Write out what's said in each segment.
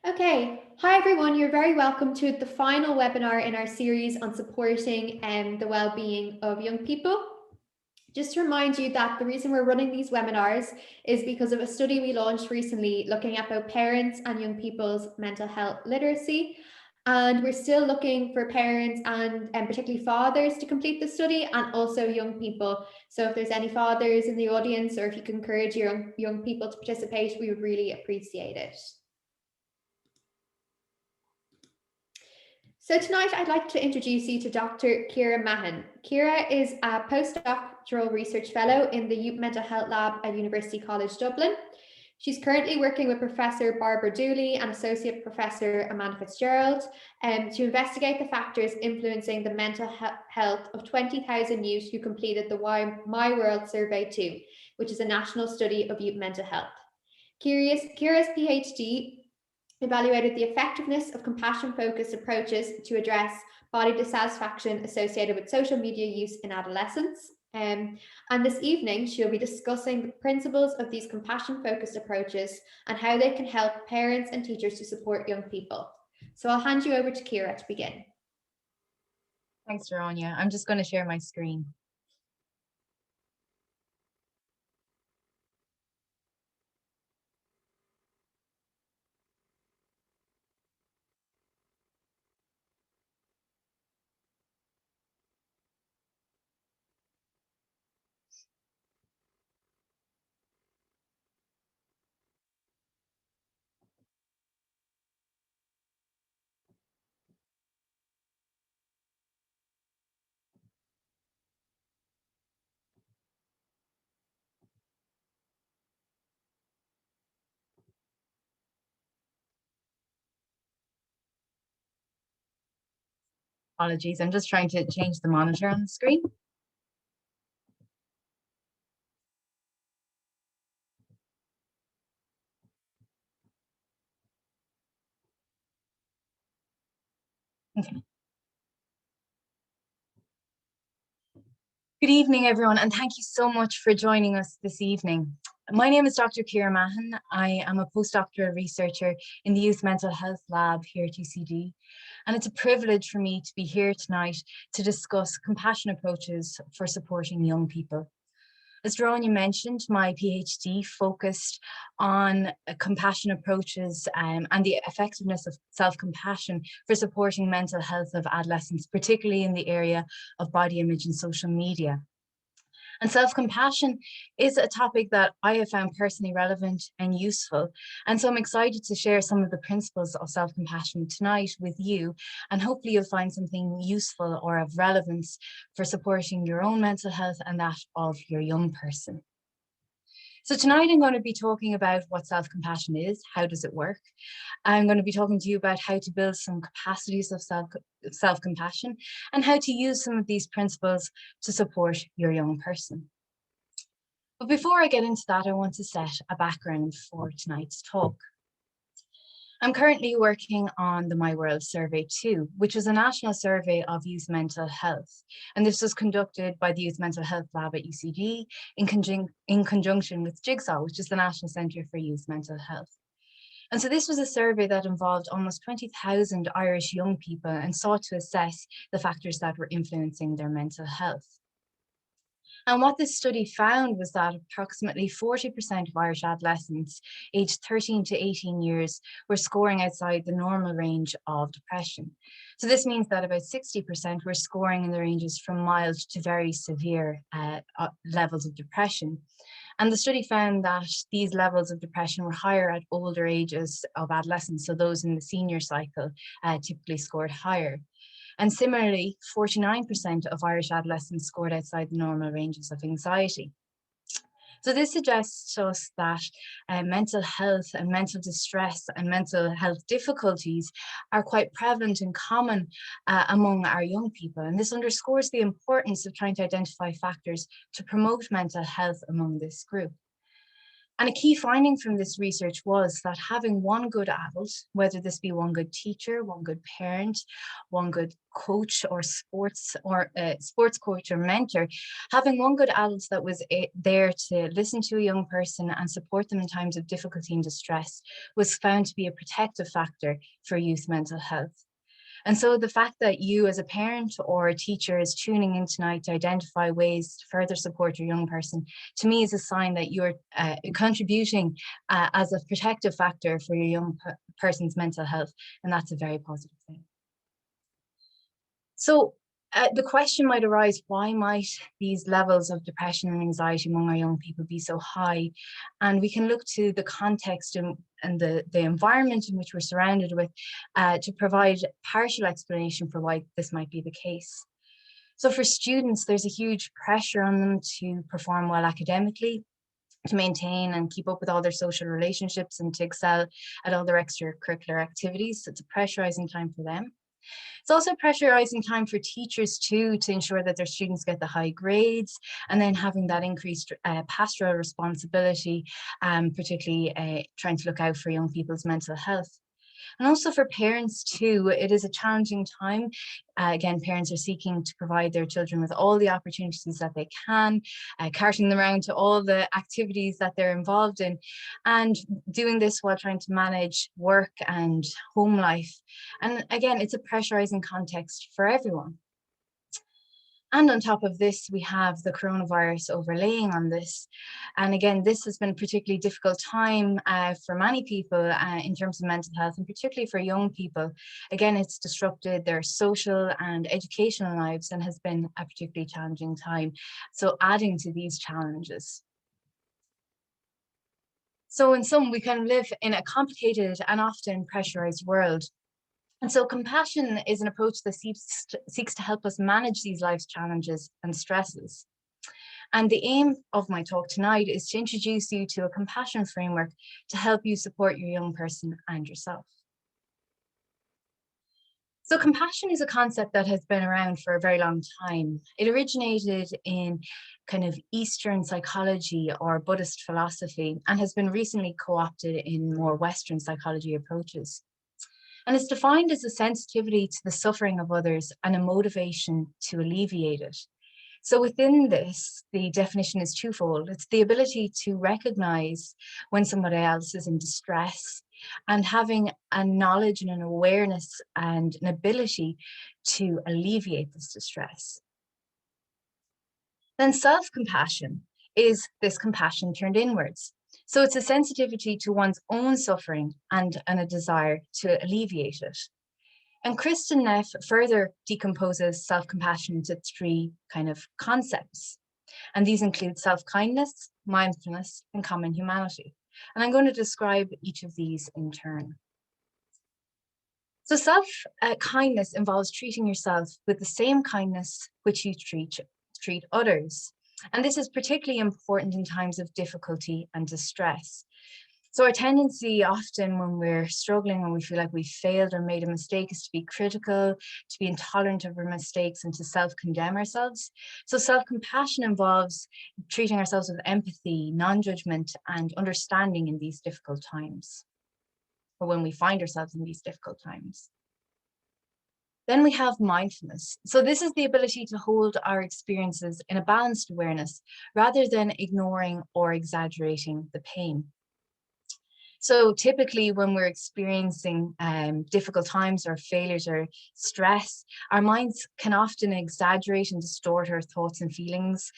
Okay, hi everyone, you're very welcome to the final webinar in our series on supporting the well-being of young people. Just to remind you that the reason we're running these webinars is because of a study we launched recently looking at both parents and young people's mental health literacy. And we're still looking for parents and particularly fathers to complete the study, and also young people. So if there's any fathers in the audience, or if you can encourage your young people to participate, we would really appreciate it. So tonight I'd like to introduce you to Dr. Ciara Mahon. Ciara is a post-doctoral research fellow in the Youth Mental Health Lab at University College Dublin. She's currently working with Professor Barbara Dooley and Associate Professor Amanda Fitzgerald to investigate the factors influencing the mental health of 20,000 youth who completed the My World Survey 2, which is a national study of youth mental health. Ciara's PhD evaluated the effectiveness of compassion-focused approaches to address body dissatisfaction associated with social media use in adolescents. And this evening, she'll be discussing the principles of these compassion-focused approaches and how they can help parents and teachers to support young people. So I'll hand you over to Ciara to begin. Thanks, Veronia. I'm just going to share my screen. Apologies, I'm just trying to change the monitor on the screen. Okay. Good evening, everyone, and thank you so much for joining us this evening. My name is Dr. Ciara Mahon. I am a postdoctoral researcher in the Youth Mental Health Lab here at UCD, and it's a privilege for me to be here tonight to discuss compassion approaches for supporting young people. As Veronia mentioned, my PhD focused on compassion approaches and the effectiveness of self-compassion for supporting mental health of adolescents, particularly in the area of body image and social media. And self-compassion is a topic that I have found personally relevant and useful. And so I'm excited to share some of the principles of self-compassion tonight with you. And hopefully you'll find something useful or of relevance for supporting your own mental health and that of your young person. So tonight I'm going to be talking about what self-compassion is, how does it work? I'm going to be talking to you about how to build some capacities of self-compassion and how to use some of these principles to support your young person. But before I get into that, I want to set a background for tonight's talk. I'm currently working on the My World Survey 2, which is a national survey of youth mental health. And this was conducted by the Youth Mental Health Lab at UCD in conjunction with Jigsaw, which is the National Centre for Youth Mental Health. And so this was a survey that involved almost 20,000 Irish young people and sought to assess the factors that were influencing their mental health. And what this study found was that approximately 40% of Irish adolescents aged 13 to 18 years were scoring outside the normal range of depression. So this means that about 60% were scoring in the ranges from mild to very severe levels of depression. And the study found that these levels of depression were higher at older ages of adolescence, so those in the senior cycle typically scored higher. And similarly, 49% of Irish adolescents scored outside the normal ranges of anxiety. So this suggests to us that mental health and mental distress and mental health difficulties are quite prevalent and common among our young people. And this underscores the importance of trying to identify factors to promote mental health among this group. And a key finding from this research was that having one good adult, whether this be one good teacher, one good parent, one good coach or sports coach or mentor, having one good adult that was there to listen to a young person and support them in times of difficulty and distress was found to be a protective factor for youth mental health. And so the fact that you as a parent or a teacher is tuning in tonight to identify ways to further support your young person, to me is a sign that you're contributing as a protective factor for your young person's mental health. And that's a very positive thing. So the question might arise, why might these levels of depression and anxiety among our young people be so high? And we can look to the context and the environment in which we're surrounded with to provide partial explanation for why this might be the case. So for students, there's a huge pressure on them to perform well academically, to maintain and keep up with all their social relationships and to excel at all their extracurricular activities. So it's a pressurizing time for them. It's also pressurizing time for teachers too, to ensure that their students get the high grades, and then having that increased pastoral responsibility, particularly trying to look out for young people's mental health. And also for parents too, it is a challenging time. Again, parents are seeking to provide their children with all the opportunities that they can, carting them around to all the activities that they're involved in, and doing this while trying to manage work and home life. And again, it's a pressurizing context for everyone. And on top of this, we have the coronavirus overlaying on this. And again, this has been a particularly difficult time for many people in terms of mental health, and particularly for young people. Again, it's disrupted their social and educational lives and has been a particularly challenging time. So adding to these challenges. So in sum, we can live in a complicated and often pressurized world. And so compassion is an approach that seeks to help us manage these life's challenges and stresses. And the aim of my talk tonight is to introduce you to a compassion framework to help you support your young person and yourself. So compassion is a concept that has been around for a very long time. It originated in kind of Eastern psychology or Buddhist philosophy and has been recently co-opted in more Western psychology approaches. And it's defined as a sensitivity to the suffering of others and a motivation to alleviate it. So within this, the definition is twofold. It's the ability to recognize when somebody else is in distress and having a knowledge and an awareness and an ability to alleviate this distress. Then self-compassion is this compassion turned inwards. So it's a sensitivity to one's own suffering and a desire to alleviate it. And Kristen Neff further decomposes self-compassion into three kind of concepts. And these include self-kindness, mindfulness, and common humanity. And I'm going to describe each of these in turn. So self-kindness involves treating yourself with the same kindness which you treat others. And this is particularly important in times of difficulty and distress. So our tendency often when we're struggling and we feel like we've failed or made a mistake is to be critical, to be intolerant of our mistakes and to self-condemn ourselves. So self-compassion involves treating ourselves with empathy, non-judgment and understanding in these difficult times, or when we find ourselves in these difficult times. Then we have mindfulness. So this is the ability to hold our experiences in a balanced awareness rather than ignoring or exaggerating the pain. So typically when we're experiencing difficult times or failures or stress, our minds can often exaggerate and distort our thoughts and feelings.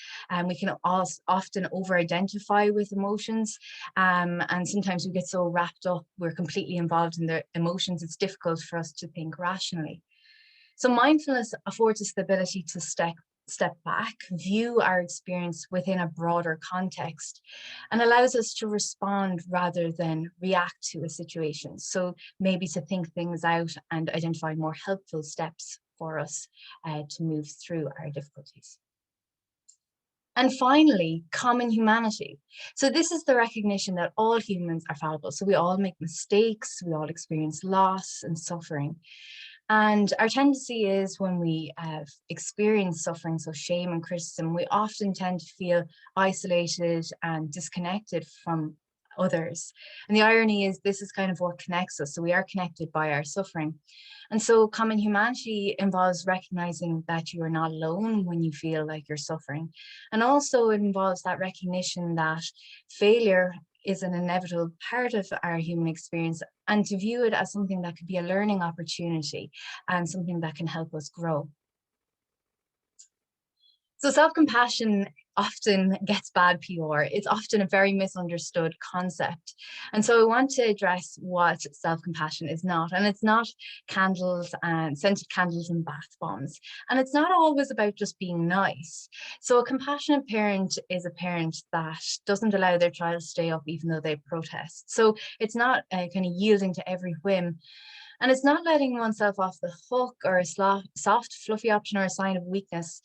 We can also often over-identify with emotions. And sometimes we get so wrapped up, we're completely involved in the emotions, it's difficult for us to think rationally. So mindfulness affords us the ability to step back, view our experience within a broader context, and allows us to respond rather than react to a situation. So maybe to think things out and identify more helpful steps for us to move through our difficulties. And finally, common humanity. So this is the recognition that all humans are fallible. So we all make mistakes, we all experience loss and suffering. And our tendency is when we experience suffering, so shame and criticism, we often tend to feel isolated and disconnected from others. And the irony is this is kind of what connects us. So we are connected by our suffering. And so common humanity involves recognizing that you are not alone when you feel like you're suffering. And also it involves that recognition that failure is an inevitable part of our human experience, and to view it as something that could be a learning opportunity and something that can help us grow. So self-compassion often gets bad PR. It's often a very misunderstood concept. And so I want to address what self-compassion is not. And it's not candles and scented candles and bath bombs. And it's not always about just being nice. So a compassionate parent is a parent that doesn't allow their child to stay up even though they protest. So it's not kind of yielding to every whim. And it's not letting oneself off the hook or a soft, fluffy option or a sign of weakness.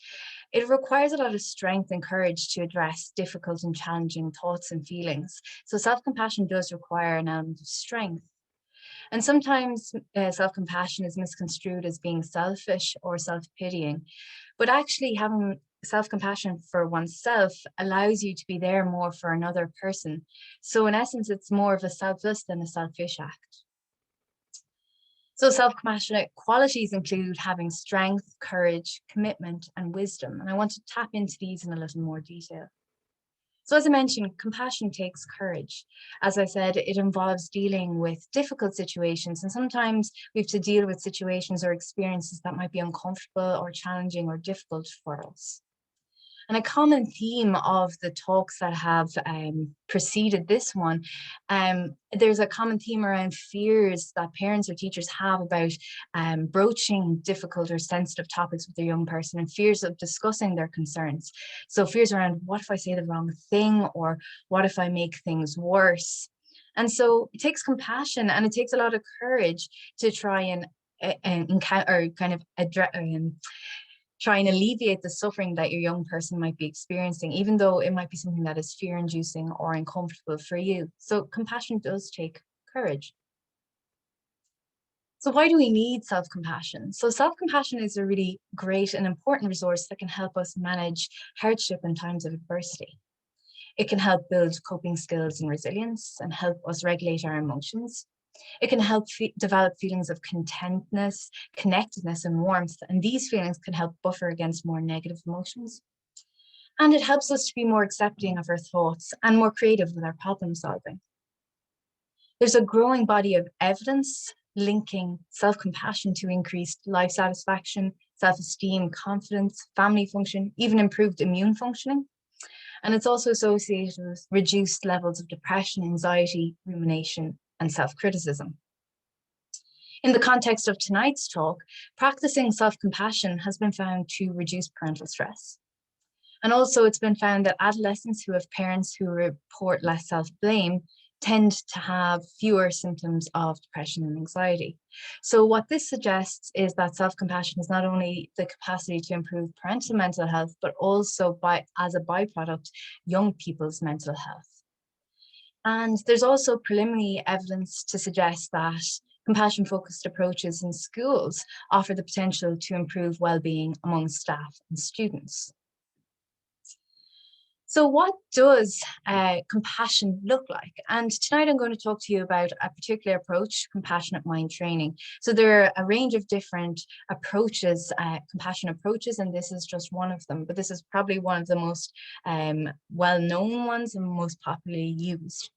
It requires a lot of strength and courage to address difficult and challenging thoughts and feelings. So self-compassion does require an element of strength. And sometimes self-compassion is misconstrued as being selfish or self-pitying, but actually having self-compassion for oneself allows you to be there more for another person. So in essence, it's more of a selfless than a selfish act. So self-compassionate qualities include having strength, courage, commitment, and wisdom. And I want to tap into these in a little more detail. So as I mentioned, compassion takes courage. As I said, it involves dealing with difficult situations. And sometimes we have to deal with situations or experiences that might be uncomfortable or challenging or difficult for us. And a common theme of the talks that have preceded this one, there's a common theme around fears that parents or teachers have about broaching difficult or sensitive topics with their young person, and fears of discussing their concerns. So fears around, what if I say the wrong thing, or what if I make things worse? And so it takes compassion and it takes a lot of courage to try and encounter, or kind of address, try and alleviate the suffering that your young person might be experiencing, even though it might be something that is fear-inducing or uncomfortable for you. So compassion does take courage. So why do we need self-compassion? So self-compassion is a really great and important resource that can help us manage hardship in times of adversity. It can help build coping skills and resilience and help us regulate our emotions. It can help develop feelings of contentness, connectedness, and warmth. And these feelings can help buffer against more negative emotions. And it helps us to be more accepting of our thoughts and more creative with our problem solving. There's a growing body of evidence linking self-compassion to increased life satisfaction, self-esteem, confidence, family function, even improved immune functioning. And it's also associated with reduced levels of depression, anxiety, rumination, and self-criticism. In the context of tonight's talk, practicing self-compassion has been found to reduce parental stress. And also it's been found that adolescents who have parents who report less self-blame tend to have fewer symptoms of depression and anxiety. So what this suggests is that self-compassion is not only the capacity to improve parental mental health, but also as a byproduct, young people's mental health. And there's also preliminary evidence to suggest that compassion-focused approaches in schools offer the potential to improve well-being among staff and students. So what does compassion look like? And tonight I'm going to talk to you about a particular approach, compassionate mind training. So there are a range of different approaches, compassion approaches, and this is just one of them, but this is probably one of the most well-known ones and most popularly used.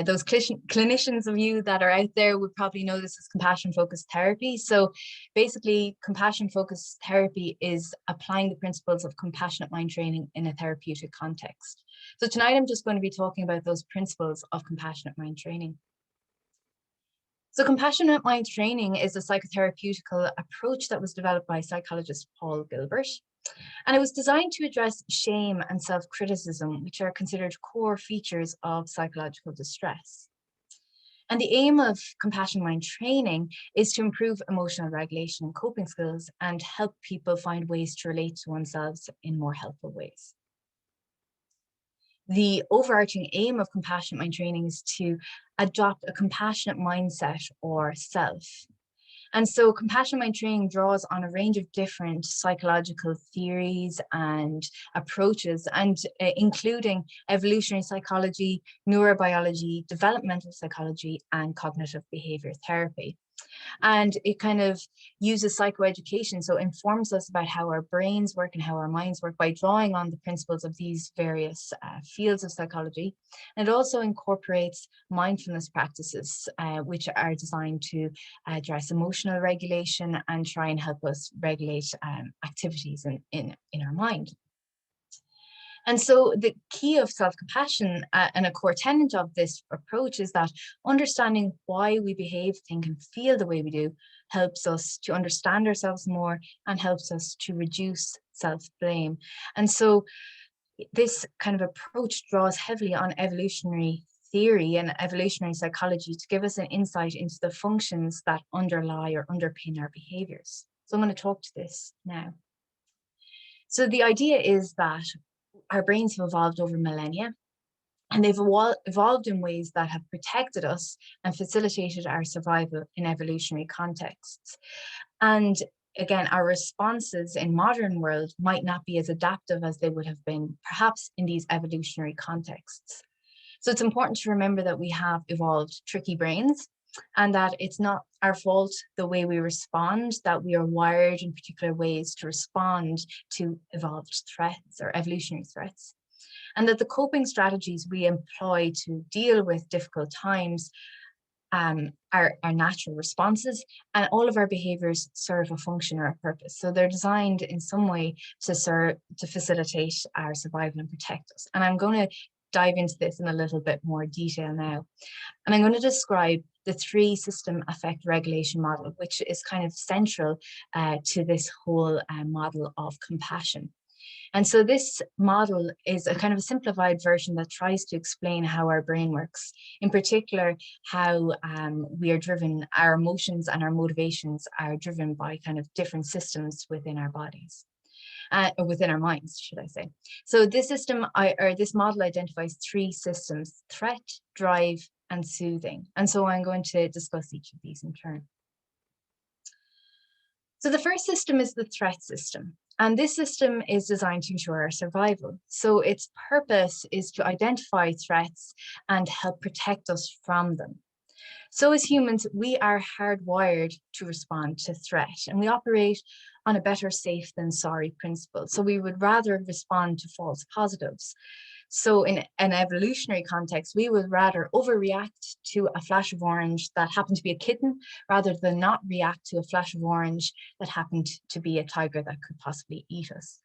Those clinicians of you that are out there would probably know this as compassion-focused therapy. So basically, compassion-focused therapy is applying the principles of compassionate mind training in a therapeutic context. So tonight, I'm just going to be talking about those principles of compassionate mind training. So compassionate mind training is a psychotherapeutical approach that was developed by psychologist Paul Gilbert. And it was designed to address shame and self-criticism, which are considered core features of psychological distress. And the aim of compassion mind training is to improve emotional regulation and coping skills and help people find ways to relate to oneself in more helpful ways. The overarching aim of compassionate mind training is to adopt a compassionate mindset or self. And so compassion mind training draws on a range of different psychological theories and approaches, and including evolutionary psychology, neurobiology, developmental psychology, and cognitive behavior therapy. And it kind of uses psychoeducation, so informs us about how our brains work and how our minds work by drawing on the principles of these various fields of psychology. And it also incorporates mindfulness practices, which are designed to address emotional regulation and try and help us regulate activities in our mind. And so the key of self-compassion and a core tenet of this approach is that understanding why we behave, think, and feel the way we do helps us to understand ourselves more and helps us to reduce self-blame. And so this kind of approach draws heavily on evolutionary theory and evolutionary psychology to give us an insight into the functions that underlie or underpin our behaviors. So I'm going to talk to this now. So the idea is that our brains have evolved over millennia, and they've evolved in ways that have protected us and facilitated our survival in evolutionary contexts. And again, our responses in modern world might not be as adaptive as they would have been perhaps in these evolutionary contexts. So it's important to remember that we have evolved tricky brains, and that it's not our fault the way we respond, that we are wired in particular ways to respond to evolved threats or evolutionary threats. And that the coping strategies we employ to deal with difficult times are natural responses, and all of our behaviors serve a function or a purpose. So they're designed in some way to facilitate our survival and protect us. And I'm going to dive into this in a little bit more detail now. And I'm going to describe the 3 system affect regulation model, which is kind of central to this whole model of compassion. And so this model is a kind of a simplified version that tries to explain how our brain works, in particular, how we are driven, our emotions and our motivations are driven by kind of different systems within our bodies. Or within our minds, should I say. So this system, this model identifies 3 systems: threat, drive, and soothing. And so I'm going to discuss each of these in turn. So the first system is the threat system. And this system is designed to ensure our survival. So its purpose is to identify threats and help protect us from them. So as humans, we are hardwired to respond to threat, and we operate on a better safe than sorry principle. So we would rather respond to false positives. So in an evolutionary context, we would rather overreact to a flash of orange that happened to be a kitten, rather than not react to a flash of orange that happened to be a tiger that could possibly eat us.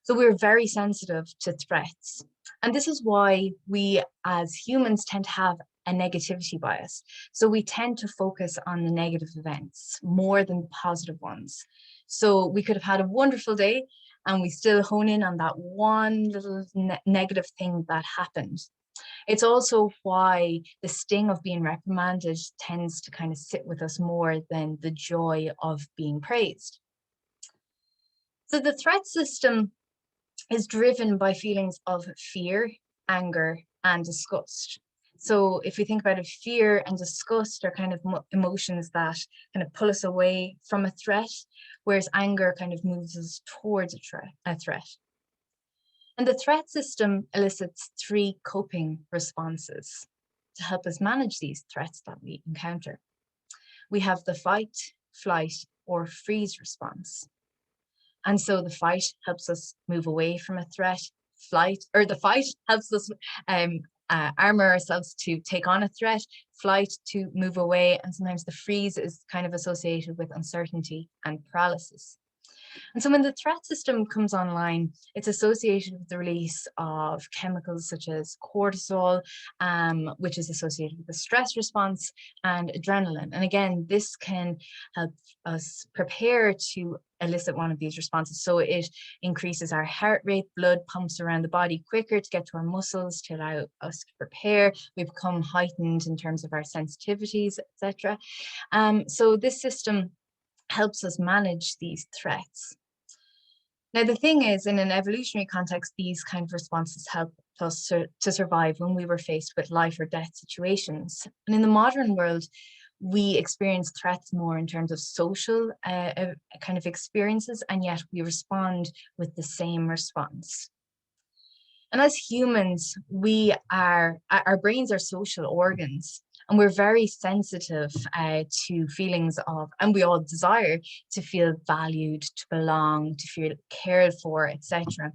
So we're very sensitive to threats. And this is why we as humans tend to have a negativity bias. So we tend to focus on the negative events more than positive ones. So we could have had a wonderful day and we still hone in on that one little negative thing that happened. It's also why the sting of being reprimanded tends to kind of sit with us more than the joy of being praised. So the threat system is driven by feelings of fear, anger, and disgust. So if we think about it, fear and disgust are kind of emotions that kind of pull us away from a threat, whereas anger kind of moves us towards a threat. And the threat system elicits 3 coping responses to help us manage these threats that we encounter. We have the fight, flight, or freeze response. And so the fight helps us move away from a threat. The fight helps us armor ourselves to take on a threat, flight to move away, and sometimes the freeze is kind of associated with uncertainty and paralysis. And so when the threat system comes online, it's associated with the release of chemicals such as cortisol, which is associated with the stress response, and adrenaline. And again, this can help us prepare to elicit one of these responses. So it increases our heart rate, blood pumps around the body quicker to get to our muscles to allow us to prepare. We become heightened in terms of our sensitivities, etc. So this system helps us manage these threats. Now, the thing is, in an evolutionary context, these kind of responses help us to survive when we were faced with life or death situations. And in the modern world, we experience threats more in terms of social kind of experiences, and yet we respond with the same response. And as humans, our brains are social organs, and we're very sensitive to feelings of, and we all desire to feel valued, to belong, to feel cared for, etc.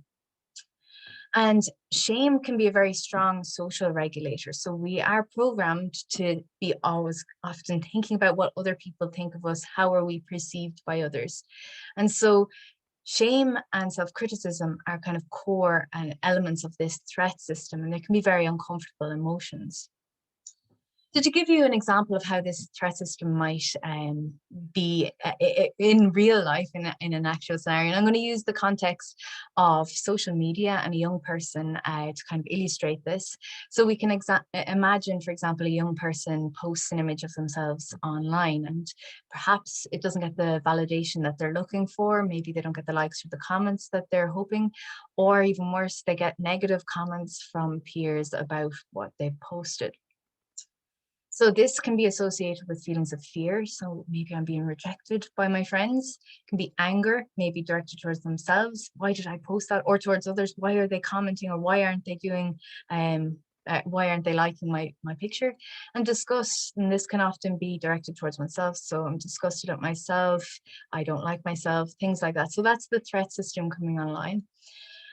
And shame can be a very strong social regulator. So we are programmed to be always often thinking about what other people think of us, how are we perceived by others. And so shame and self-criticism are kind of core and elements of this threat system, and they can be very uncomfortable emotions. So to give you an example of how this threat system might be in real life, in an actual scenario, and I'm going to use the context of social media and a young person to kind of illustrate this. So we can imagine, for example, a young person posts an image of themselves online, and perhaps it doesn't get the validation that they're looking for. Maybe they don't get the likes or the comments that they're hoping, or even worse, they get negative comments from peers about what they've posted. So this can be associated with feelings of fear. So maybe I'm being rejected by my friends. It can be anger, maybe directed towards themselves. Why did I post that? Or towards others. Why are they commenting? Or why aren't they doing, why aren't they liking my picture? And disgust, and this can often be directed towards oneself. So I'm disgusted at myself. I don't like myself, things like that. So that's the threat system coming online.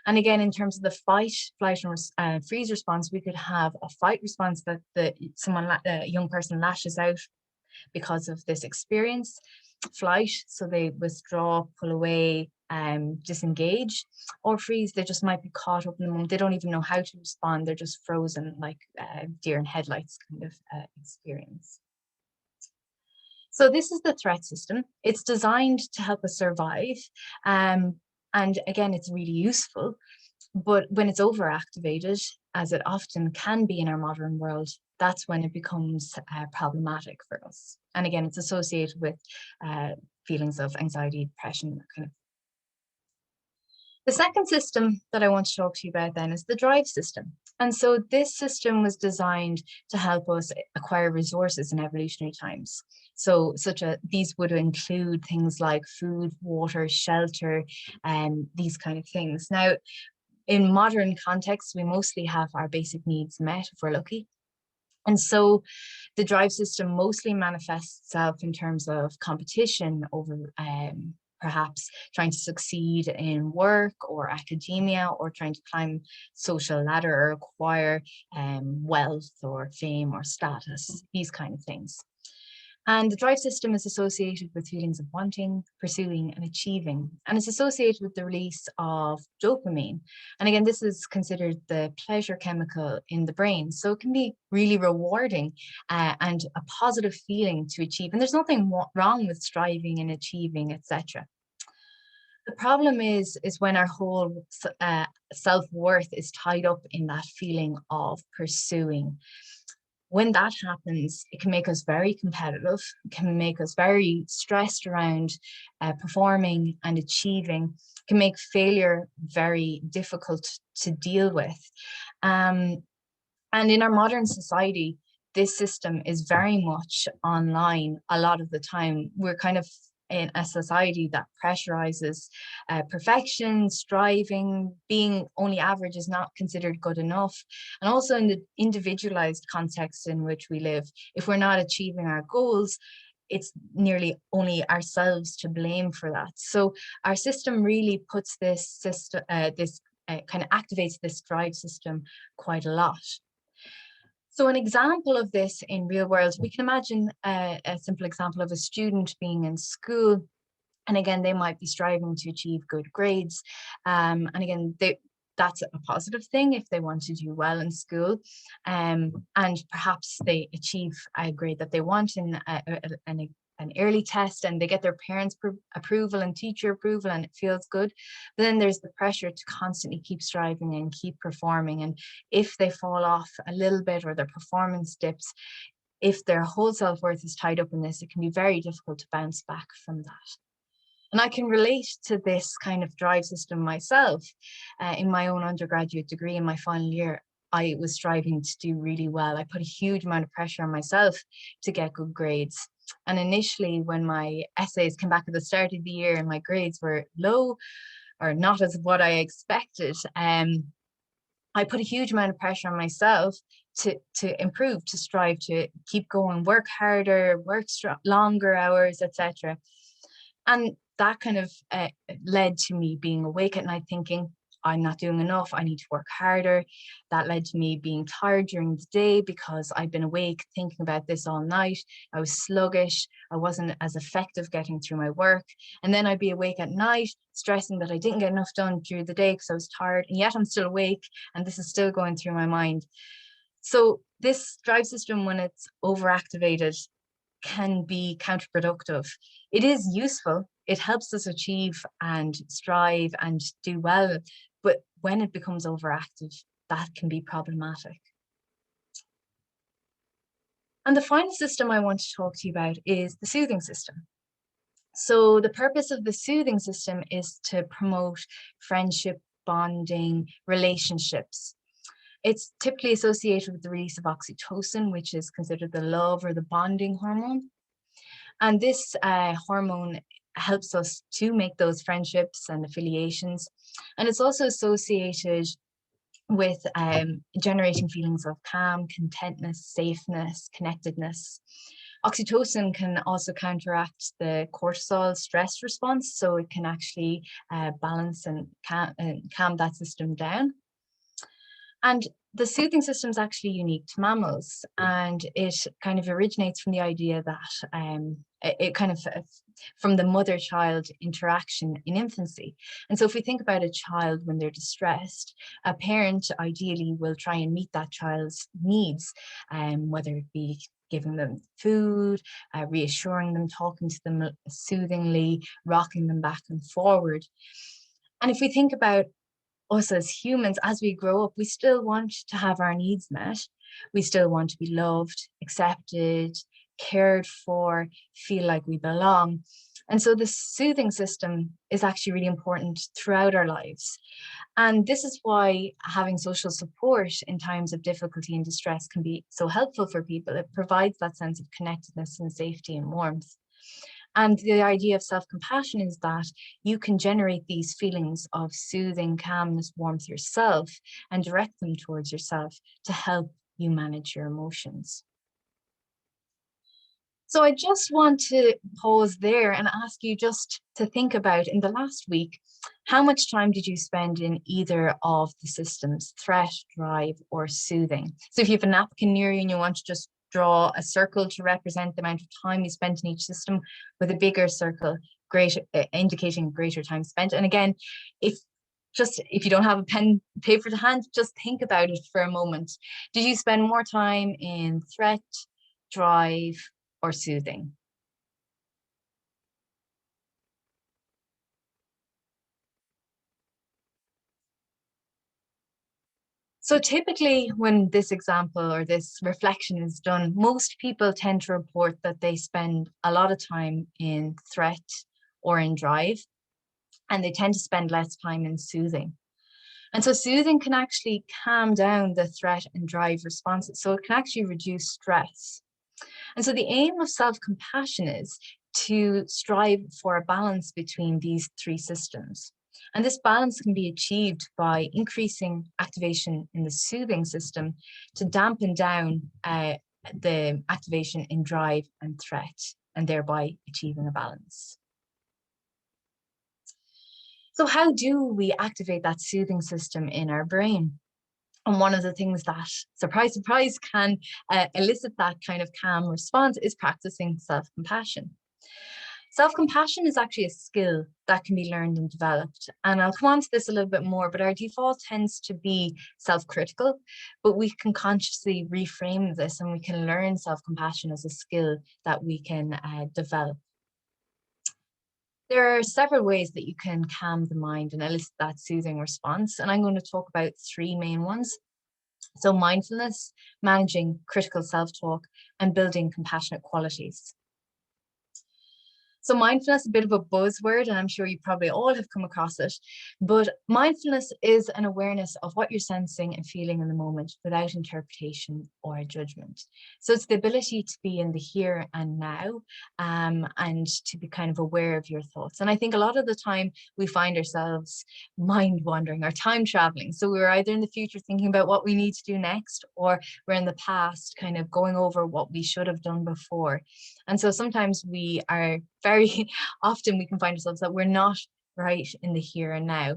And again, in terms of the fight, flight, and freeze response, we could have a fight response that a young person lashes out because of this experience. Flight, so they withdraw, pull away, disengage. Or freeze, they just might be caught up in the moment. They don't even know how to respond. They're just frozen, like deer in headlights kind of experience. So this is the threat system. It's designed to help us survive. And again, it's really useful, but when it's overactivated, as it often can be in our modern world, that's when it becomes problematic for us. And again, it's associated with feelings of anxiety, depression, that kind of. The second system that I want to talk to you about then is the drive system. And so this system was designed to help us acquire resources in evolutionary times. So these would include things like food, water, shelter, and these kind of things. Now, in modern contexts, we mostly have our basic needs met if we're lucky. And so the drive system mostly manifests itself in terms of competition over perhaps trying to succeed in work or academia, or trying to climb social ladder or acquire wealth or fame or status, these kind of things. And the drive system is associated with feelings of wanting, pursuing, and achieving. And it's associated with the release of dopamine. And again, this is considered the pleasure chemical in the brain. So it can be really rewarding and a positive feeling to achieve. And there's nothing wrong with striving and achieving, etc. The problem is when our whole self-worth is tied up in that feeling of pursuing. When that happens, it can make us very competitive, it can make us very stressed around performing and achieving, it can make failure very difficult to deal with. And in our modern society, this system is very much online a lot of the time. We're kind of in a society that pressurizes perfection, striving, being only average is not considered good enough. And also in the individualized context in which we live, if we're not achieving our goals, it's nearly only ourselves to blame for that. So our system really puts this system, kind of activates this drive system quite a lot. So an example of this in real world, we can imagine a simple example of a student being in school. And again, they might be striving to achieve good grades. And again, that's a positive thing if they want to do well in school. And perhaps they achieve a grade that they want in an early test, and they get their parents' approval and teacher approval, and it feels good. But then there's the pressure to constantly keep striving and keep performing. And if they fall off a little bit or their performance dips, if their whole self-worth is tied up in this, it can be very difficult to bounce back from that. And I can relate to this kind of drive system myself in my own undergraduate degree in my final year. I was striving to do really well. I put a huge amount of pressure on myself to get good grades. And initially, when my essays came back at the start of the year and my grades were low or not as what I expected, I put a huge amount of pressure on myself to improve, to strive, to keep going, work harder, work longer hours, etc. And that kind of led to me being awake at night thinking, I'm not doing enough, I need to work harder. That led to me being tired during the day because I'd been awake thinking about this all night. I was sluggish, I wasn't as effective getting through my work. And then I'd be awake at night, stressing that I didn't get enough done during the day because I was tired, and yet I'm still awake and this is still going through my mind. So this drive system, when it's overactivated, can be counterproductive. It is useful, it helps us achieve and strive and do well, but when it becomes overactive, that can be problematic. And the final system I want to talk to you about is the soothing system. So the purpose of the soothing system is to promote friendship, bonding, relationships. It's typically associated with the release of oxytocin, which is considered the love or the bonding hormone. And this hormone helps us to make those friendships and affiliations. And it's also associated with generating feelings of calm, contentness, safeness, connectedness. Oxytocin can also counteract the cortisol stress response, so it can actually balance and calm that system down. And the soothing system is actually unique to mammals, and it kind of originates from the idea that it kind of from the mother-child interaction in infancy. And so if we think about a child when they're distressed, a parent ideally will try and meet that child's needs, whether it be giving them food, reassuring them, talking to them soothingly, rocking them back and forward. And if we think about us as humans, as we grow up, we still want to have our needs met. We still want to be loved, accepted, cared for, feel like we belong. And so the soothing system is actually really important throughout our lives. And this is why having social support in times of difficulty and distress can be so helpful for people. It provides that sense of connectedness and safety and warmth. And the idea of self-compassion is that you can generate these feelings of soothing, calmness, warmth yourself and direct them towards yourself to help you manage your emotions. So I just want to pause there and ask you just to think about, in the last week, how much time did you spend in either of the systems, threat, drive, or soothing? So if you have a napkin near you and you want to just draw a circle to represent the amount of time you spent in each system, with a bigger circle indicating greater time spent. And again, if you don't have a pen paper to hand, just think about it for a moment. Did you spend more time in threat, drive, or soothing? So typically when this example or this reflection is done, most people tend to report that they spend a lot of time in threat or in drive, and they tend to spend less time in soothing. And so soothing can actually calm down the threat and drive responses. So it can actually reduce stress. And so the aim of self-compassion is to strive for a balance between these three systems. And this balance can be achieved by increasing activation in the soothing system to dampen down the activation in drive and threat, and thereby achieving a balance. So how do we activate that soothing system in our brain? And one of the things that, surprise, surprise, can elicit that kind of calm response is practicing self-compassion. Self-compassion is actually a skill that can be learned and developed. And I'll come on to this a little bit more, but our default tends to be self-critical, but we can consciously reframe this and we can learn self-compassion as a skill that we can develop. There are several ways that you can calm the mind and elicit that soothing response. And I'm going to talk about three main ones. So mindfulness, managing critical self-talk, and building compassionate qualities. So mindfulness, a bit of a buzzword, and I'm sure you probably all have come across it, but mindfulness is an awareness of what you're sensing and feeling in the moment without interpretation or judgment. So it's the ability to be in the here and now, and to be kind of aware of your thoughts. And I think a lot of the time we find ourselves mind wandering or time traveling. So we're either in the future thinking about what we need to do next, or we're in the past kind of going over what we should have done before. And so sometimes we are very often we can find ourselves that we're not right in the here and now.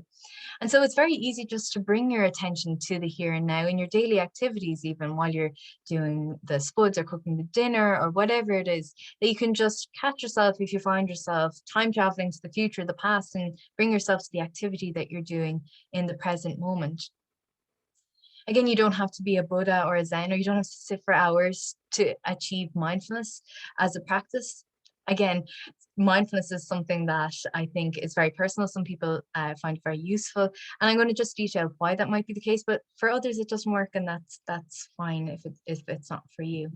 And so it's very easy just to bring your attention to the here and now in your daily activities, even while you're doing the spuds or cooking the dinner or whatever it is, that you can just catch yourself if you find yourself time traveling to the future, the past, and bring yourself to the activity that you're doing in the present moment. Again, you don't have to be a Buddha or a Zen, or you don't have to sit for hours to achieve mindfulness as a practice. Again, mindfulness is something that I think is very personal. Some people find it very useful, and I'm going to just detail why that might be the case. But for others, it doesn't work, and that's fine if it's not for you.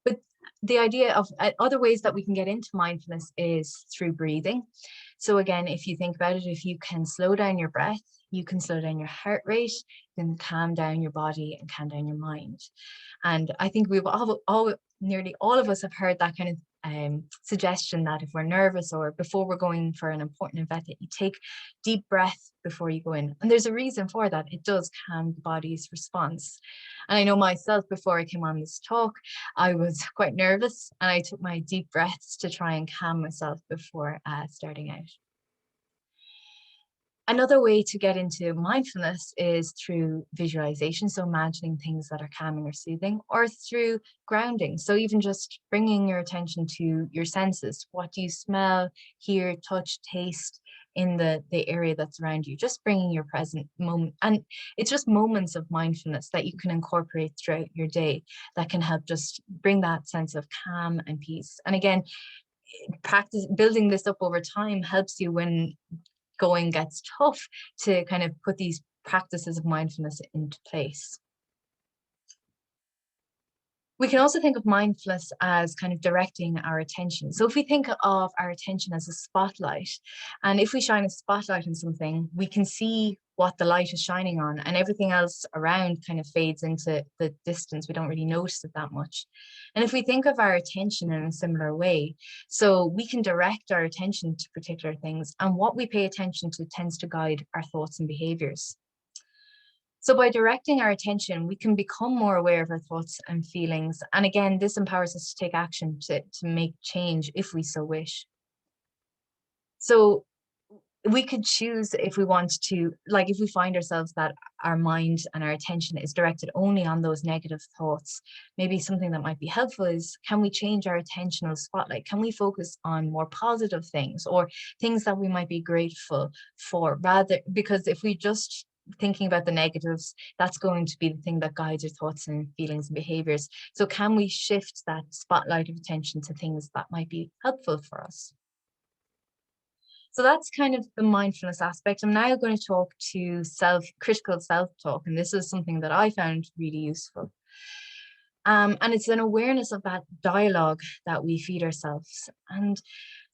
But the idea of other ways that we can get into mindfulness is through breathing. So again, if you think about it, if you can slow down your breath, you can slow down your heart rate, then calm down your body and calm down your mind. And I think we've nearly all of us have heard that kind of suggestion that if we're nervous or before we're going for an important event, that you take deep breath before you go in. And there's a reason for that. It does calm the body's response. And I know myself, before I came on this talk, I was quite nervous, and I took my deep breaths to try and calm myself before starting out. Another way to get into mindfulness is through visualization, so imagining things that are calming or soothing, or through grounding. So even just bringing your attention to your senses. What do you smell, hear, touch, taste in the area that's around you? Just bringing your present moment. And it's just moments of mindfulness that you can incorporate throughout your day that can help just bring that sense of calm and peace. And again, building this up over time helps you when going gets tough to kind of put these practices of mindfulness into place. We can also think of mindfulness as kind of directing our attention. So if we think of our attention as a spotlight, and if we shine a spotlight on something, we can see what the light is shining on, and everything else around kind of fades into the distance. We don't really notice it that much. And if we think of our attention in a similar way, so we can direct our attention to particular things, and what we pay attention to tends to guide our thoughts and behaviors. So by directing our attention, we can become more aware of our thoughts and feelings. And again, this empowers us to take action to make change if we so wish. So we could choose if we want to, like if we find ourselves that our mind and our attention is directed only on those negative thoughts, maybe something that might be helpful is, can we change our attentional spotlight? Can we focus on more positive things or things that we might be grateful for, rather, because if we just thinking about the negatives, that's going to be the thing that guides our thoughts and feelings and behaviors. So can we shift that spotlight of attention to things that might be helpful for us? So that's kind of the mindfulness aspect. I'm now going to talk to critical self-talk, and this is something that I found really useful. And it's an awareness of that dialogue that we feed ourselves. And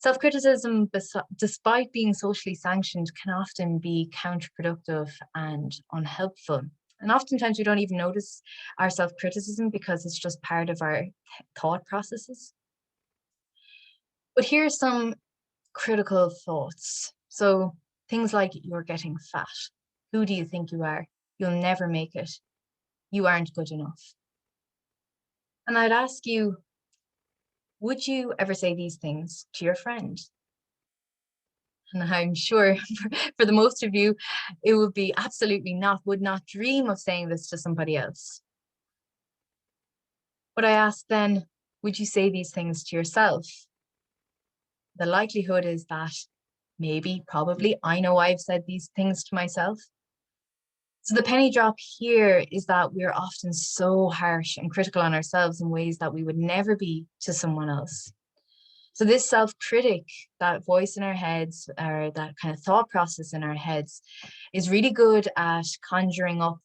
self-criticism, despite being socially sanctioned, can often be counterproductive and unhelpful. And oftentimes we don't even notice our self-criticism because it's just part of our thought processes. But here are some critical thoughts. So things like, you're getting fat. Who do you think you are? You'll never make it. You aren't good enough. And I'd ask you, would you ever say these things to your friend? And I'm sure for the most of you, it would be absolutely not, would not dream of saying this to somebody else. But I ask then, would you say these things to yourself? The likelihood is that maybe, probably, I know I've said these things to myself. So the penny drop here is that we're often so harsh and critical on ourselves in ways that we would never be to someone else. So this self-critic, that voice in our heads, or that kind of thought process in our heads, is really good at conjuring up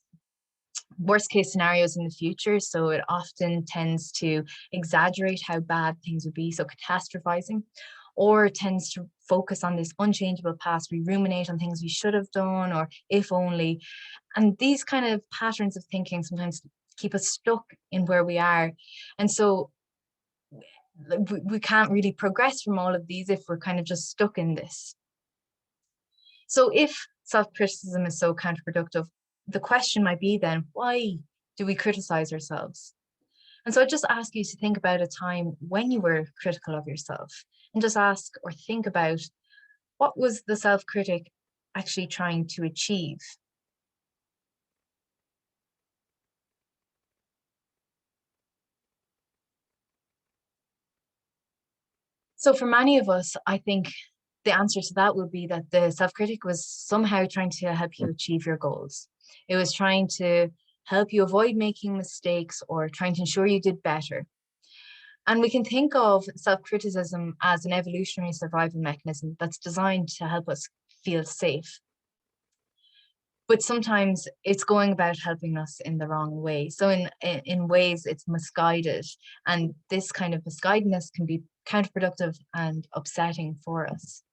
worst case scenarios in the future. So it often tends to exaggerate how bad things would be, so catastrophizing. or tends to focus on this unchangeable past. We ruminate on things we should have done, or if only. And these kind of patterns of thinking sometimes keep us stuck in where we are. And so we can't really progress from all of these if we're kind of just stuck in this. So if self-criticism is so counterproductive, the question might be then, why do we criticize ourselves? And so I just ask you to think about a time when you were critical of yourself, and just ask or think about, what was the self-critic actually trying to achieve? So for many of us, I think the answer to that would be that the self-critic was somehow trying to help you achieve your goals. It was trying to help you avoid making mistakes or trying to ensure you did better. And we can think of self-criticism as an evolutionary survival mechanism that's designed to help us feel safe. But sometimes it's going about helping us in the wrong way. So in ways it's misguided, and this kind of misguidedness can be counterproductive and upsetting for us.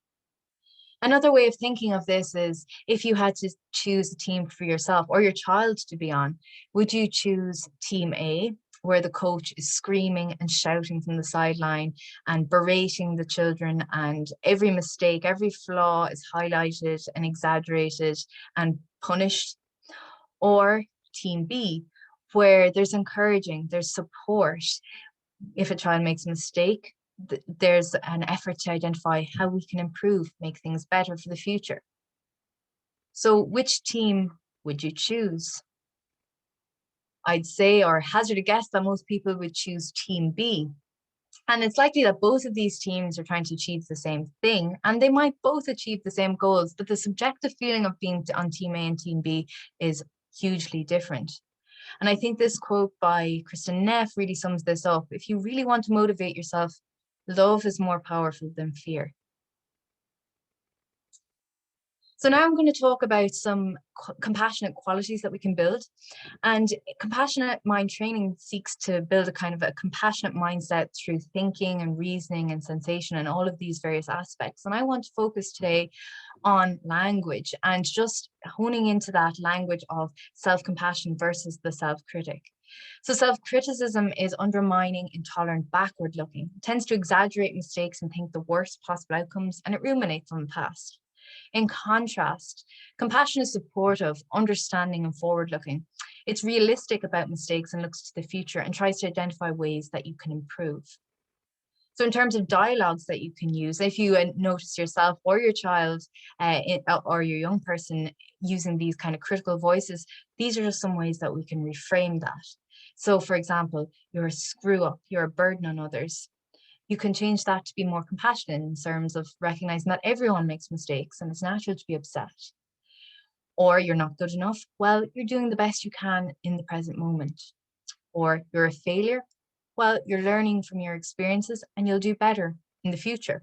Another way of thinking of this is, if you had to choose a team for yourself or your child to be on, would you choose team A, where the coach is screaming and shouting from the sideline and berating the children, and every mistake, every flaw is highlighted and exaggerated and punished? Or team B, where there's encouraging, there's support. If a child makes a mistake, there's an effort to identify how we can improve, make things better for the future. So which team would you choose? I'd say, or hazard a guess, that most people would choose team B. And it's likely that both of these teams are trying to achieve the same thing, and they might both achieve the same goals, but the subjective feeling of being on team A and team B is hugely different. And I think this quote by Kristen Neff really sums this up. If you really want to motivate yourself, love is more powerful than fear. So now I'm going to talk about some compassionate qualities that we can build. And compassionate mind training seeks to build a kind of a compassionate mindset through thinking and reasoning and sensation and all of these various aspects. And I want to focus today on language and just honing into that language of self-compassion versus the self-critic. So self-criticism is undermining, intolerant, backward looking. It tends to exaggerate mistakes and think the worst possible outcomes, and it ruminates on the past. In contrast, compassion is supportive, understanding, and forward-looking. It's realistic about mistakes and looks to the future and tries to identify ways that you can improve. So in terms of dialogues that you can use, if you notice yourself or your child or your young person using these kind of critical voices, these are just some ways that we can reframe that. So for example, you're a screw up, you're a burden on others. You can change that to be more compassionate in terms of recognizing that everyone makes mistakes and it's natural to be upset. Or you're not good enough. Well, you're doing the best you can in the present moment. Or you're a failure. Well, you're learning from your experiences and you'll do better in the future.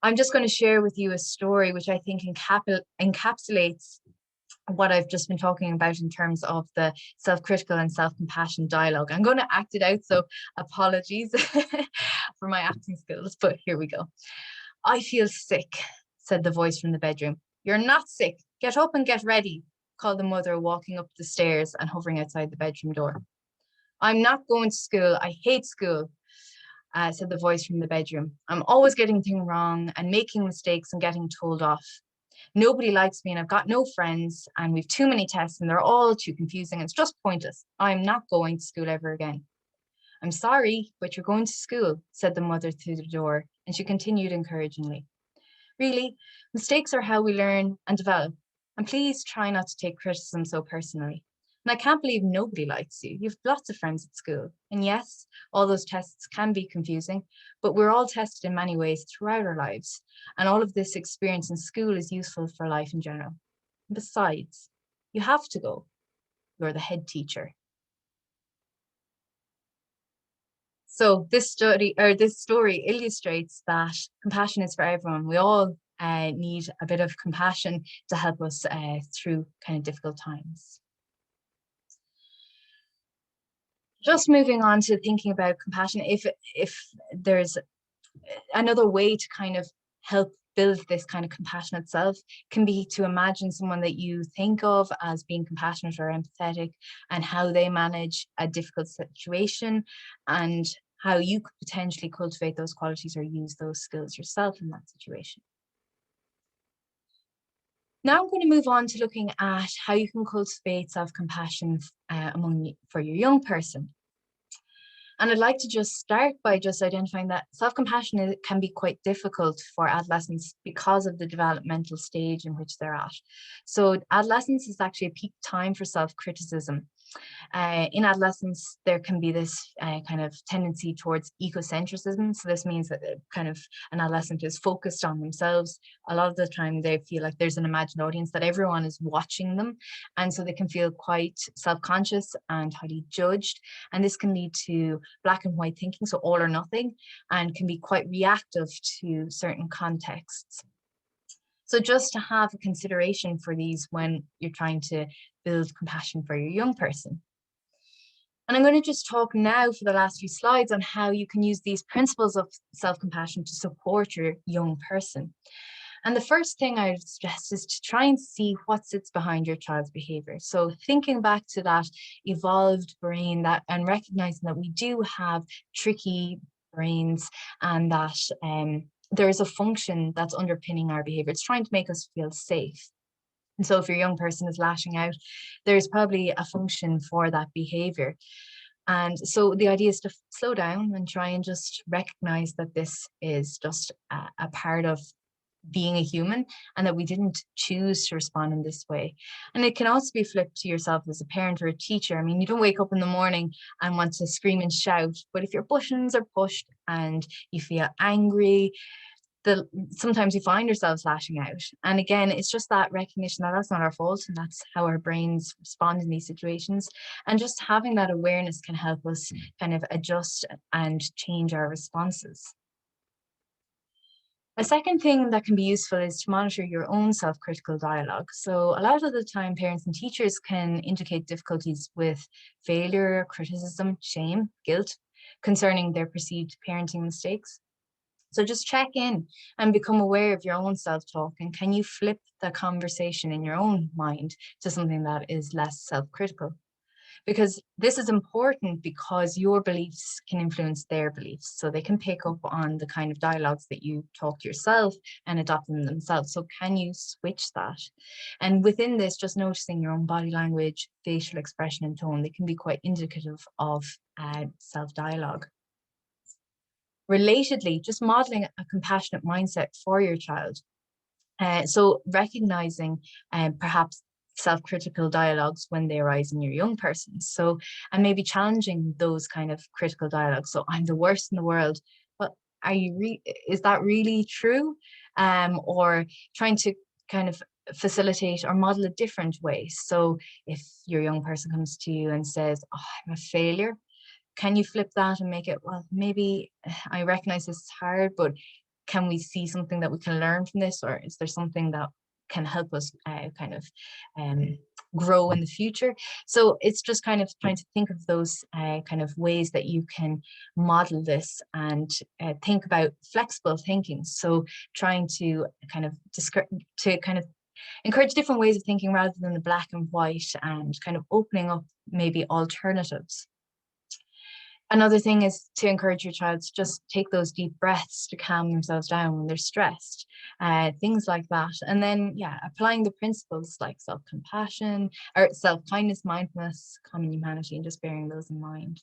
I'm just going to share with you a story which I think encapsulates what I've just been talking about in terms of the self-critical and self-compassion dialogue. I'm going to act it out, so apologies for my acting skills, but here we go. I feel sick, said the voice from the bedroom. You're not sick. Get up and get ready, called the mother, walking up the stairs and hovering outside the bedroom door. I'm not going to school. I hate school, said the voice from the bedroom. I'm always getting things wrong and making mistakes and getting told off. Nobody likes me and I've got no friends and we've too many tests and they're all too confusing. It's just pointless. I'm not going to school ever again. I'm sorry, but you're going to school, said the mother through the door, and she continued encouragingly. Really, mistakes are how we learn and develop, and please try not to take criticism so personally. And I can't believe nobody likes you. You've lots of friends at school. And yes, all those tests can be confusing, but we're all tested in many ways throughout our lives. And all of this experience in school is useful for life in general. And besides, you have to go. You're the head teacher. So this story illustrates that compassion is for everyone. We all need a bit of compassion to help us through kind of difficult times. Just moving on to thinking about compassion, if there's another way to kind of help build this kind of compassion itself, can be to imagine someone that you think of as being compassionate or empathetic, and how they manage a difficult situation, and how you could potentially cultivate those qualities or use those skills yourself in that situation. Now I'm going to move on to looking at how you can cultivate self-compassion for your young person. And I'd like to just start by just identifying that self-compassion can be quite difficult for adolescents because of the developmental stage in which they're at. So adolescence is actually a peak time for self-criticism. In adolescence, there can be this kind of tendency towards ecocentrism. So this means that kind of an adolescent is focused on themselves. A lot of the time they feel like there's an imagined audience, that everyone is watching them. And so they can feel quite self-conscious and highly judged. And this can lead to black and white thinking, so all or nothing, and can be quite reactive to certain contexts. So just to have a consideration for these when you're trying to build compassion for your young person. And I'm going to just talk now for the last few slides on how you can use these principles of self-compassion to support your young person. And the first thing I would suggest is to try and see what sits behind your child's behavior. So thinking back to that evolved brain, and recognizing that we do have tricky brains, and that there is a function that's underpinning our behavior. It's trying to make us feel safe. And so if your young person is lashing out, there's probably a function for that behavior. And so the idea is to slow down and try and just recognize that this is just a part of being a human, and that we didn't choose to respond in this way. And it can also be flipped to yourself as a parent or a teacher. I mean, you don't wake up in the morning and want to scream and shout, but if your buttons are pushed and you feel angry, sometimes you find yourselves lashing out. And again, it's just that recognition that that's not our fault, and that's how our brains respond in these situations. And just having that awareness can help us kind of adjust and change our responses. A second thing that can be useful is to monitor your own self-critical dialogue. So a lot of the time, parents and teachers can indicate difficulties with failure, criticism, shame, guilt concerning their perceived parenting mistakes. So just check in and become aware of your own self-talk, and can you flip the conversation in your own mind to something that is less self-critical? Because this is important, because your beliefs can influence their beliefs. So they can pick up on the kind of dialogues that you talk to yourself and adopt them themselves. So can you switch that? And within this, just noticing your own body language, facial expression and tone, they can be quite indicative of self-dialogue. Relatedly, just modeling a compassionate mindset for your child. So recognizing perhaps self-critical dialogues when they arise in your young person. So, and maybe challenging those kind of critical dialogues. So I'm the worst in the world, but is that really true? Or trying to kind of facilitate or model a different way. So if your young person comes to you and says, oh, I'm a failure, can you flip that and make it, well, maybe I recognize this is hard, but can we see something that we can learn from this? Or is there something that can help us grow in the future? So it's just kind of trying to think of those kind of ways that you can model this, and think about flexible thinking. So trying to kind of encourage different ways of thinking rather than the black and white, and kind of opening up maybe alternatives. Another thing is to encourage your child to just take those deep breaths to calm themselves down when they're stressed, things like that. And then, applying the principles like self-compassion or self-kindness, mindfulness, common humanity, and just bearing those in mind.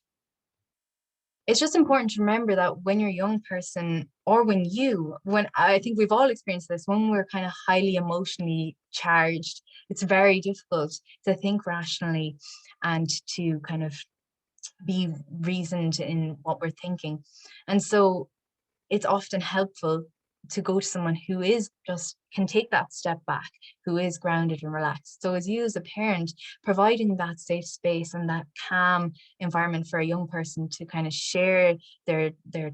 It's just important to remember that when you're a young person, or when I think we've all experienced this, when we're kind of highly emotionally charged, it's very difficult to think rationally and to kind of be reasoned in what we're thinking. And so it's often helpful to go to someone who can take that step back, who is grounded and relaxed. So as you as a parent, providing that safe space and that calm environment for a young person to kind of share their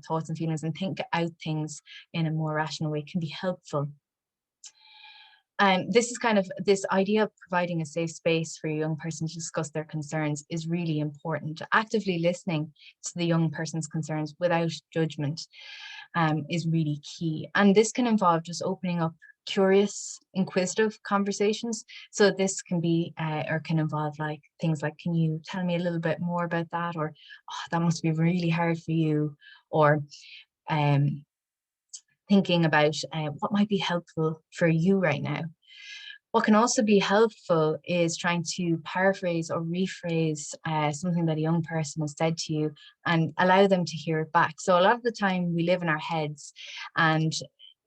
thoughts and feelings and think out things in a more rational way can be helpful. This is kind of this idea of providing a safe space for a young person to discuss their concerns is really important. Actively listening to the young person's concerns without judgment is really key. And this can involve just opening up curious, inquisitive conversations. So this can be or can involve like things like, can you tell me a little bit more about that? Or, oh, that must be really hard for you. Or thinking about what might be helpful for you right now. What can also be helpful is trying to paraphrase or rephrase something that a young person has said to you and allow them to hear it back. So a lot of the time we live in our heads, and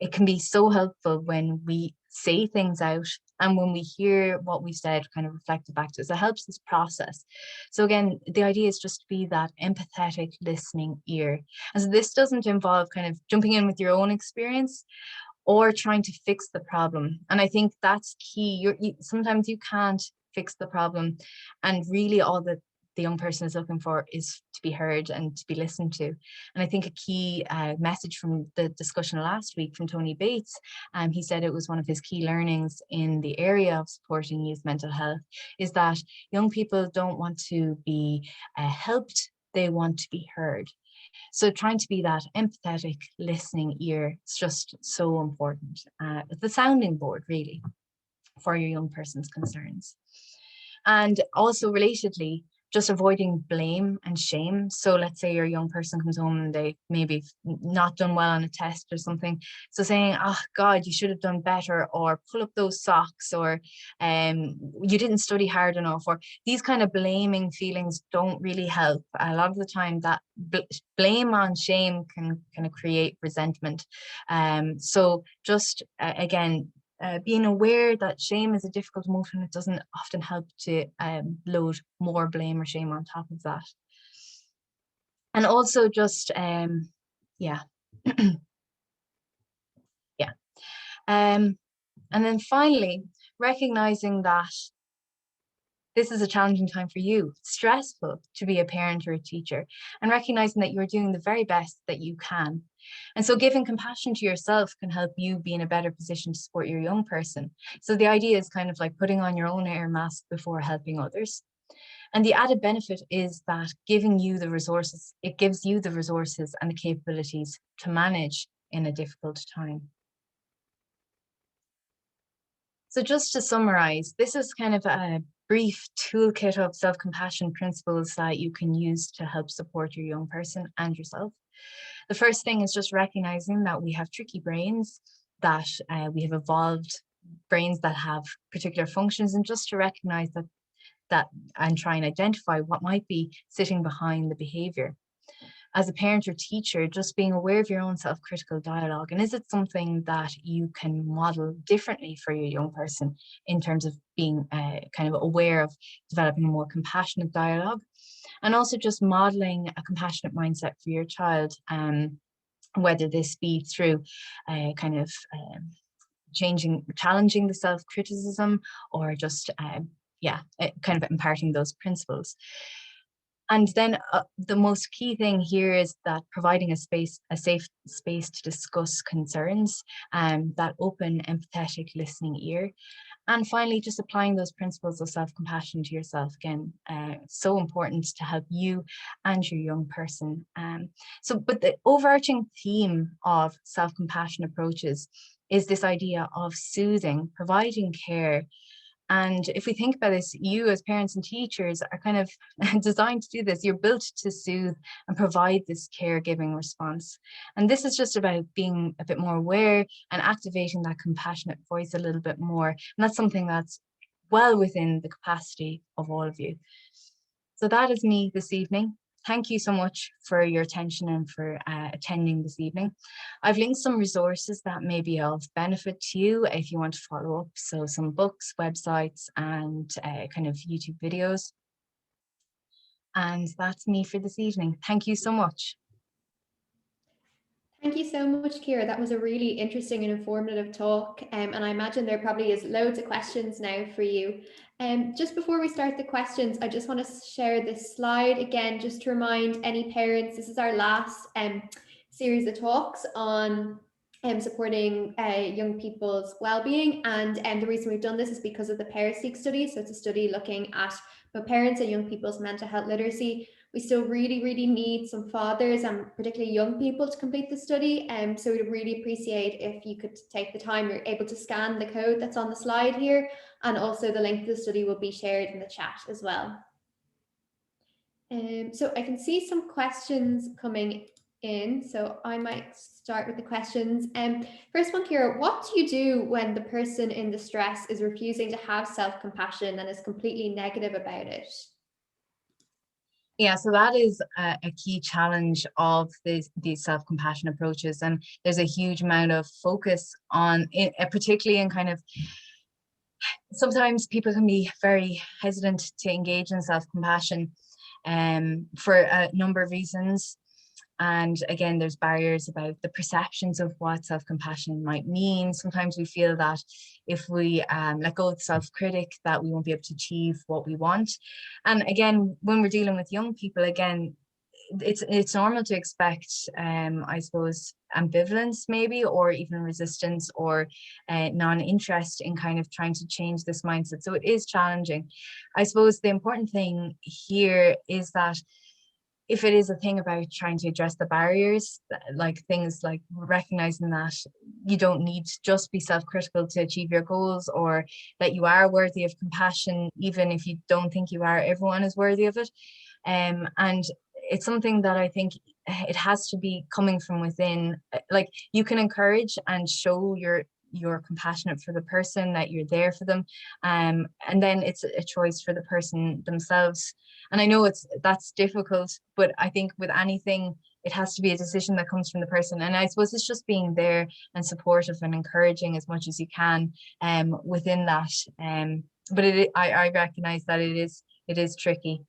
it can be so helpful when we say things out and when we hear what we said kind of reflected back to us. It helps us process. So again, the idea is just to be that empathetic listening ear. And so this doesn't involve kind of jumping in with your own experience or trying to fix the problem. And I think that's key. Sometimes you can't fix the problem, and really all that the young person is looking for is to be heard and to be listened to. And I think a key message from the discussion last week from Tony Bates, he said it was one of his key learnings in the area of supporting youth mental health, is that young people don't want to be helped, they want to be heard. So trying to be that empathetic listening ear is just so important. The sounding board really for your young person's concerns. And also relatedly, just avoiding blame and shame. So let's say your young person comes home and they maybe not done well on a test or something. So saying, oh God, you should have done better, or pull up those socks, or you didn't study hard enough, or these kind of blaming feelings don't really help. A lot of the time that blame on shame can kind of create resentment. So just again, being aware that shame is a difficult emotion, it doesn't often help to load more blame or shame on top of that. And also just, yeah. Yeah. And then finally, recognizing that this is a challenging time for you, stressful to be a parent or a teacher, and recognizing that you're doing the very best that you can. And so giving compassion to yourself can help you be in a better position to support your young person. So the idea is kind of like putting on your own air mask before helping others. And the added benefit is that giving you the resources, it gives you the resources and the capabilities to manage in a difficult time. So just to summarize, this is kind of a brief toolkit of self-compassion principles that you can use to help support your young person and yourself. The first thing is just recognizing that we have tricky brains, that we have evolved brains that have particular functions, and just to recognize that and try and identify what might be sitting behind the behavior. As a parent or teacher, just being aware of your own self-critical dialogue, and is it something that you can model differently for your young person in terms of being kind of aware of developing a more compassionate dialogue, and also just modeling a compassionate mindset for your child, whether this be through kind of challenging the self-criticism, or just kind of imparting those principles. And then the most key thing here is that providing a safe space to discuss concerns, that open, empathetic listening ear. And finally, just applying those principles of self-compassion to yourself. Again, so important to help you and your young person. But the overarching theme of self-compassion approaches is this idea of soothing, providing care. And if we think about this, you as parents and teachers are kind of designed to do this. You're built to soothe and provide this caregiving response. And this is just about being a bit more aware and activating that compassionate voice a little bit more. And that's something that's well within the capacity of all of you. So that is me this evening. Thank you so much for your attention and for attending this evening. I've linked some resources that may be of benefit to you if you want to follow up. So some books, websites, and kind of YouTube videos. And that's me for this evening. Thank you so much. Thank you so much, Ciara. That was a really interesting and informative talk. And I imagine there probably is loads of questions now for you. Just before we start the questions, I just want to share this slide again, just to remind any parents, this is our last series of talks on supporting young people's well-being. And the reason we've done this is because of the Parent study. So it's a study looking at both parents and young people's mental health literacy. We still really need some fathers and particularly young people to complete the study. So we'd really appreciate if you could take the time. You're able to scan the code that's on the slide here, and also the link to the study will be shared in the chat as well. So I can see some questions coming in, so I might start with the questions. First one, Ciara, what do you do when the person in distress is refusing to have self-compassion and is completely negative about it? Yeah, so that is a key challenge of these self-compassion approaches, and there's a huge amount of focus on it, particularly in kind of, sometimes people can be very hesitant to engage in self-compassion for a number of reasons. And again, there's barriers about the perceptions of what self-compassion might mean. Sometimes we feel that if we let go of the self-critic, that we won't be able to achieve what we want. And again, when we're dealing with young people, again, it's normal to expect, I suppose, ambivalence maybe, or even resistance, or non-interest in kind of trying to change this mindset. So it is challenging. I suppose the important thing here is that if it is a thing about trying to address the barriers, like things like recognizing that you don't need to just be self-critical to achieve your goals, or that you are worthy of compassion, even if you don't think you are, everyone is worthy of it. And it's something that I think it has to be coming from within. Like, you can encourage and show you're compassionate for the person, that you're there for them, and then it's a choice for the person themselves. And I know that's difficult, but I think with anything, it has to be a decision that comes from the person. And I suppose it's just being there and supportive and encouraging as much as you can within that. But I recognize that it is tricky.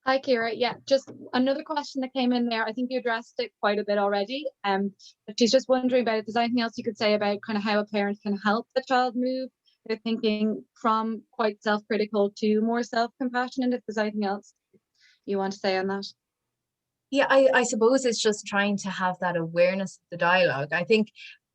Hi, Ciara. Yeah, just another question that came in there. I think you addressed it quite a bit already. But she's just wondering about if there's anything else you could say about kind of how a parent can help the child move their thinking from quite self-critical to more self-compassionate, if there's anything else you want to say on that. Yeah, I suppose it's just trying to have that awareness of the dialogue. I think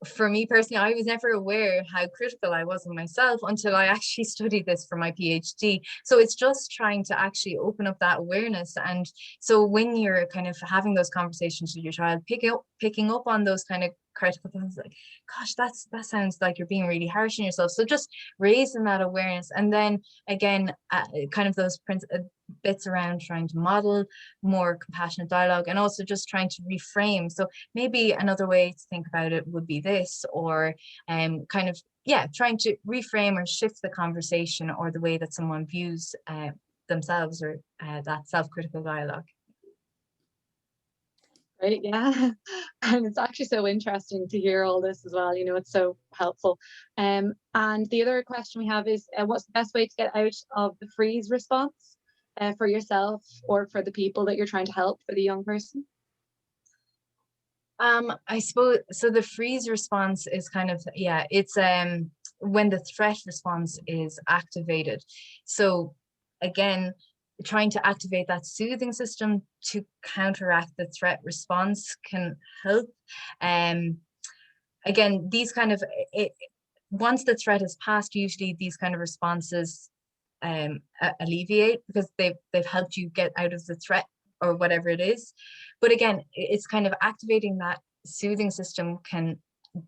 for me personally, I was never aware how critical I was of myself until I actually studied this for my PhD. So it's just trying to actually open up that awareness. And so when you're kind of having those conversations with your child, picking up on those kind of critical things, like, gosh, that sounds like you're being really harsh on yourself. So just raising that awareness. And then again, kind of those bits around trying to model more compassionate dialogue, and also just trying to reframe. So maybe another way to think about it would be this, or kind of, yeah, trying to reframe or shift the conversation or the way that someone views themselves, or that self-critical dialogue. Right, yeah. And it's actually so interesting to hear all this as well. You know, it's so helpful. And the other question we have is, what's the best way to get out of the freeze response for yourself or for the people that you're trying to help, for the young person? I suppose, so the freeze response is kind of, yeah, it's when the threat response is activated. So again, trying to activate that soothing system to counteract the threat response can help. Again, these kind of, once the threat has passed, usually these kind of responses alleviate, because they've helped you get out of the threat or whatever it is. But again, it's kind of activating that soothing system can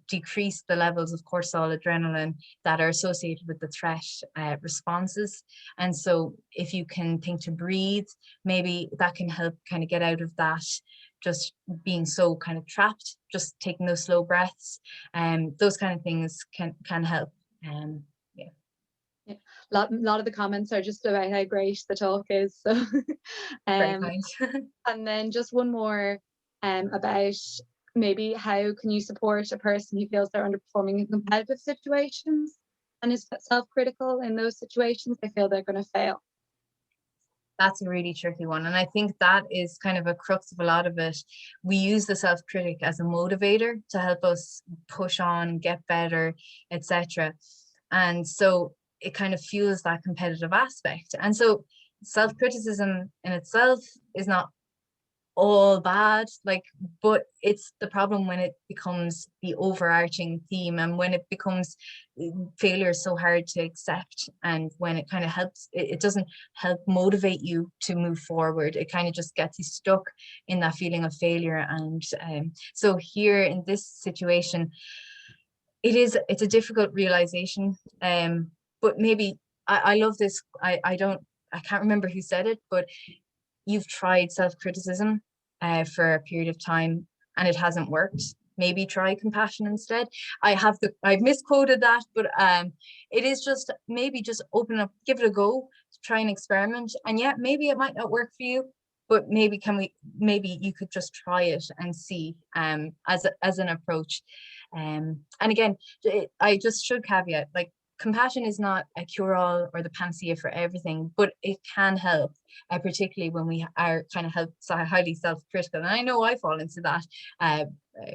decrease the levels of cortisol, adrenaline that are associated with the threat responses. And so if you can think to breathe, maybe that can help kind of get out of that, just being so kind of trapped, just taking those slow breaths, and those kind of things can help. Yeah. Yeah. A lot of the comments are just about how great the talk is. So Very kind. And then just one more about maybe how can you support a person who feels they're underperforming in competitive situations and is self-critical in those situations. They feel they're going to fail. That's a really tricky one. And I think that is kind of a crux of a lot of it. We use the self-critic as a motivator to help us push on, get better, etc. And so it kind of fuels that competitive aspect. And so self-criticism in itself is not all bad, like, but it's the problem when it becomes the overarching theme, and when it becomes failure is so hard to accept, and when it kind of helps, it doesn't help motivate you to move forward. It kind of just gets you stuck in that feeling of failure. And so here in this situation, it's a difficult realization, but maybe I love this. I can't remember who said it, but you've tried self-criticism for a period of time and it hasn't worked. Maybe try compassion instead. I've misquoted that, but it is just maybe just open up, give it a go, try an experiment. And yeah, maybe it might not work for you, but maybe you could just try it and see as an approach. And again, I just should caveat, like, compassion is not a cure-all or the panacea for everything, but it can help, particularly when we are kind of highly self-critical. And I know I fall into that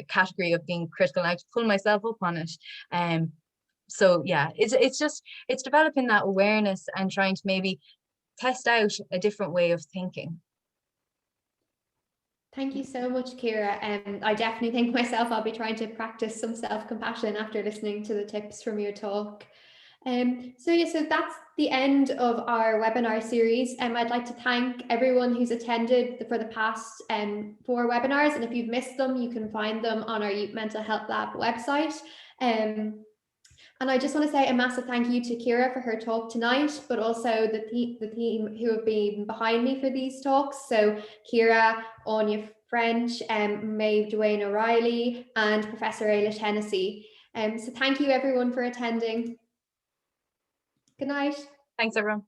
category of being critical, and I have to pull myself up on it. So yeah, it's developing that awareness and trying to maybe test out a different way of thinking. Thank you so much, Ciara. I definitely think myself I'll be trying to practice some self-compassion after listening to the tips from your talk. So that's the end of our webinar series. I'd like to thank everyone who's attended for the past 4 webinars, and if you've missed them, you can find them on our Youth Mental Health Lab website. And I just want to say a massive thank you to Ciara for her talk tonight, but also the team who have been behind me for these talks. So Ciara, Anya French, Maeve Dwayne O'Reilly, and Professor Ayla Tennessee. So thank you everyone for attending. Good night. Thanks, everyone.